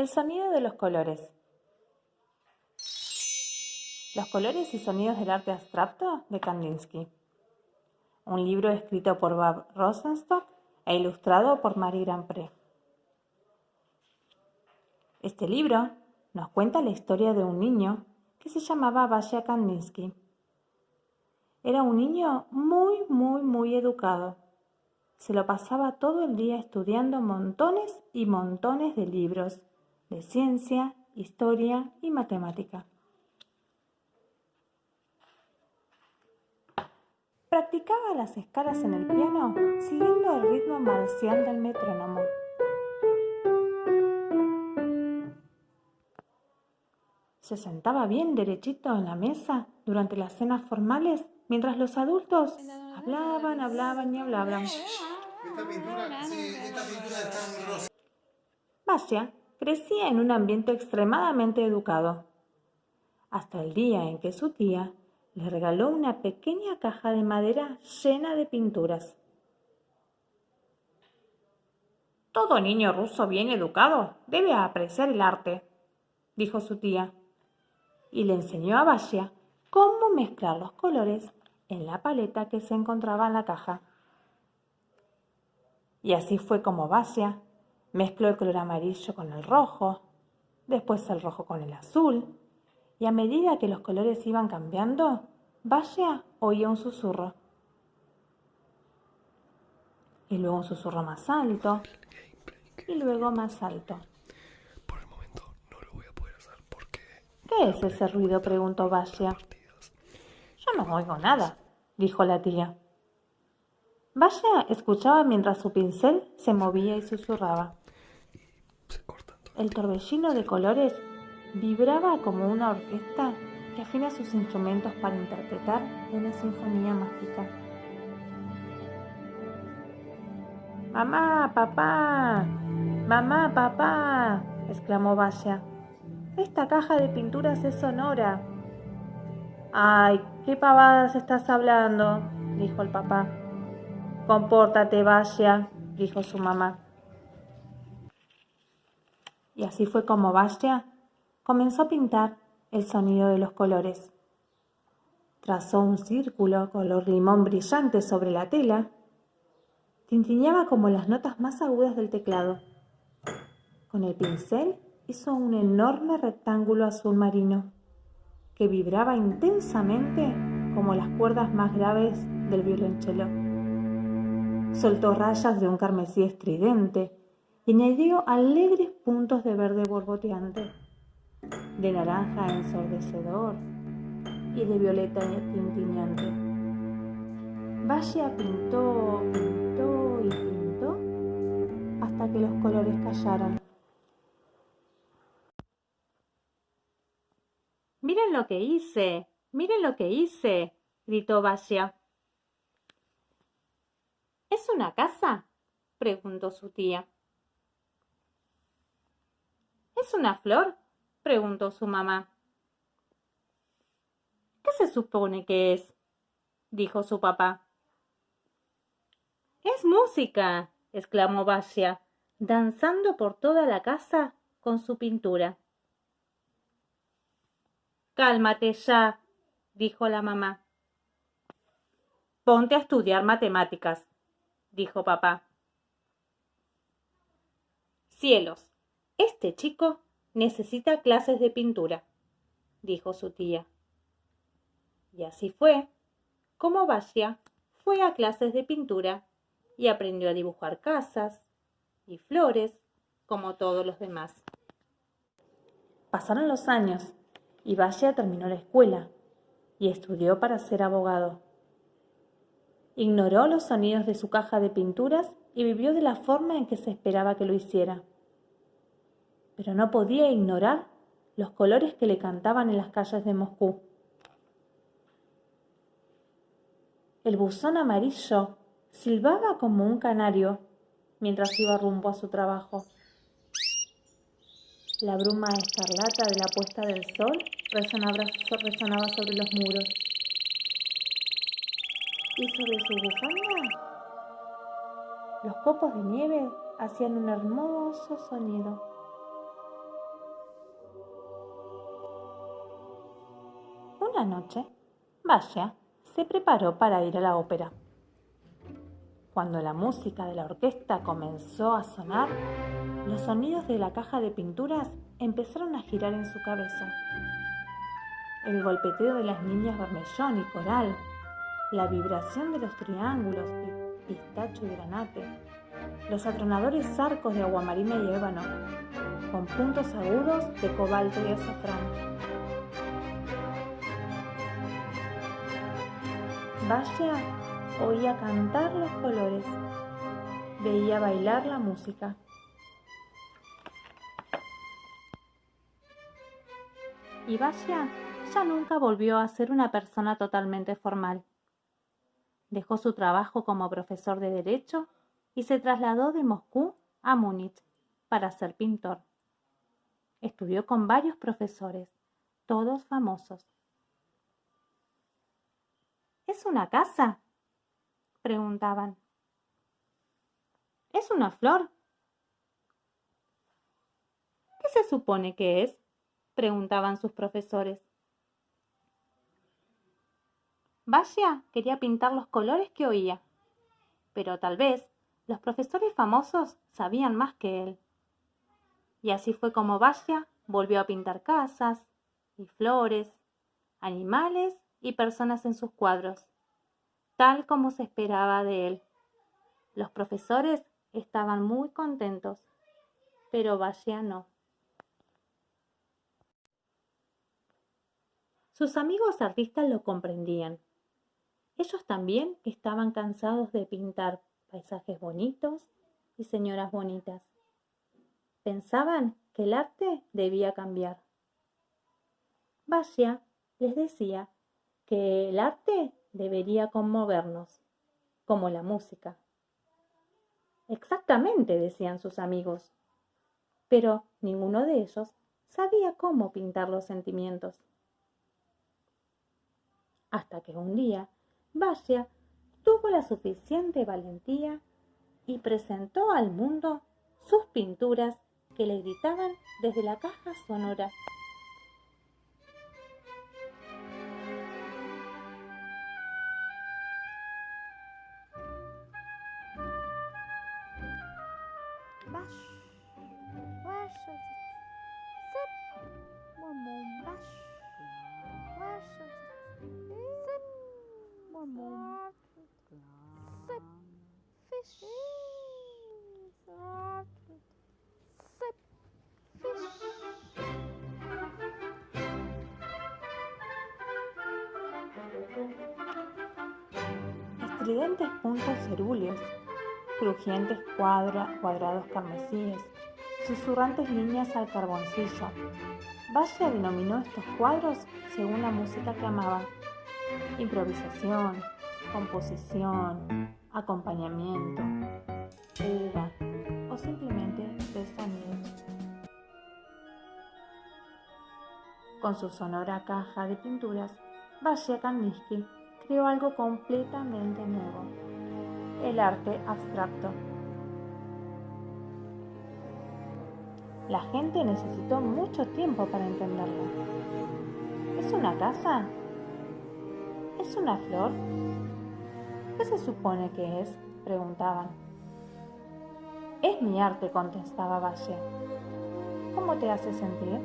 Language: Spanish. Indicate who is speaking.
Speaker 1: El sonido de los colores. Los colores y sonidos del arte abstracto de Kandinsky. Un libro escrito por Bob Rosenstock e ilustrado por Marie Grandpré. Este libro nos cuenta la historia de un niño que se llamaba Vasya Kandinsky. Era un niño muy educado. Se lo pasaba todo el día estudiando montones y montones de libros de ciencia, historia y matemática. Practicaba las escalas en el piano siguiendo el ritmo marcial del metrónomo. Se sentaba bien derechito en la mesa durante las cenas formales mientras los adultos hablaban.
Speaker 2: Esta pintura está muy rosa.
Speaker 1: Vasya crecía en un ambiente extremadamente educado, hasta el día en que su tía le regaló una pequeña caja de madera llena de pinturas. Todo niño ruso bien educado debe apreciar el arte, dijo su tía, y le enseñó a Vasya cómo mezclar los colores en la paleta que se encontraba en la caja. Y así fue como Vasya mezcló el color amarillo con el rojo, después el rojo con el azul, y a medida que los colores iban cambiando, Vasya oía un susurro. Y luego un susurro más alto, y luego más alto.
Speaker 2: Por el momento no lo voy a poder hacer porque...
Speaker 1: ¿Qué es ese ruido?, preguntó Vasya. Yo no oigo nada, dijo la tía. Vasya escuchaba mientras su pincel se movía y susurraba. El torbellino de colores vibraba como una orquesta que afina sus instrumentos para interpretar una sinfonía mágica. ¡Mamá, papá! ¡Mamá, papá!, exclamó Vasya. Esta caja de pinturas es sonora. ¡Ay, qué pavadas estás hablando!, dijo el papá. Compórtate, Vasya, dijo su mamá. Y así fue como Vasya comenzó a pintar el sonido de los colores. Trazó un círculo color limón brillante sobre la tela. Tintineaba como las notas más agudas del teclado. Con el pincel hizo un enorme rectángulo azul marino que vibraba intensamente como las cuerdas más graves del violonchelo. Soltó rayas de un carmesí estridente y añadió alegres puntos de verde borboteante, de naranja ensordecedor y de violeta tintineante. Vasya pintó hasta que los colores callaron. ¡Miren lo que hice! ¡Miren lo que hice!, gritó Vasya. ¿Es una casa?, preguntó su tía. ¿Es una flor?, preguntó su mamá. ¿Qué se supone que es?, dijo su papá. ¡Es música!, exclamó Vasya, danzando por toda la casa con su pintura. Cálmate ya, dijo la mamá. Ponte a estudiar matemáticas, dijo papá. Cielos, este chico necesita clases de pintura, dijo su tía. Y así fue como Vasya fue a clases de pintura y aprendió a dibujar casas y flores como todos los demás. Pasaron los años y Vasya terminó la escuela y estudió para ser abogado. Ignoró los sonidos de su caja de pinturas y vivió de la forma en que se esperaba que lo hiciera. Pero no podía ignorar los colores que le cantaban en las calles de Moscú. El buzón amarillo silbaba como un canario mientras iba rumbo a su trabajo. La bruma escarlata de la puesta del sol resonaba sobre los muros. Y sobre su bufanda, los copos de nieve hacían un hermoso sonido. Una noche, Vasya se preparó para ir a la ópera. Cuando la música de la orquesta comenzó a sonar, los sonidos de la caja de pinturas empezaron a girar en su cabeza. El golpeteo de las niñas Bermellón y Coral, la vibración de los triángulos, pistacho y granate, los atronadores arcos de aguamarina y ébano, con puntos agudos de cobalto y azafrán. Vasya oía cantar los colores, veía bailar la música. Y Vasya ya nunca volvió a ser una persona totalmente formal. Dejó su trabajo como profesor de Derecho y se trasladó de Moscú a Múnich para ser pintor. Estudió con varios profesores, todos famosos. ¿Es una casa?, preguntaban. ¿Es una flor? ¿Qué se supone que es?, preguntaban sus profesores. Vasya quería pintar los colores que oía, pero tal vez los profesores famosos sabían más que él. Y así fue como Vasya volvió a pintar casas y flores, animales y personas en sus cuadros, tal como se esperaba de él. Los profesores estaban muy contentos, pero Vasya no. Sus amigos artistas lo comprendían. Ellos también estaban cansados de pintar paisajes bonitos y señoras bonitas. Pensaban que el arte debía cambiar. Vasya les decía que el arte debería conmovernos, como la música. Exactamente, decían sus amigos, pero ninguno de ellos sabía cómo pintar los sentimientos. Hasta que un día Vasya tuvo la suficiente valentía y presentó al mundo sus pinturas que le gritaban desde la caja sonora. Estridentes puntos cerúleos, crujientes cuadrados carmesíes, susurrantes líneas al carboncillo. Vasya denominó estos cuadros según la música que amaba: improvisación, composición, acompañamiento, fuga o simplemente de sonidos. Con su sonora caja de pinturas, Vasya Kandinsky creó algo completamente nuevo: el arte abstracto. La gente necesitó mucho tiempo para entenderlo. ¿Es una casa? ¿Es una flor? ¿Qué se supone que es?, preguntaban. Es mi arte, contestaba Vasya. ¿Cómo te hace sentir?,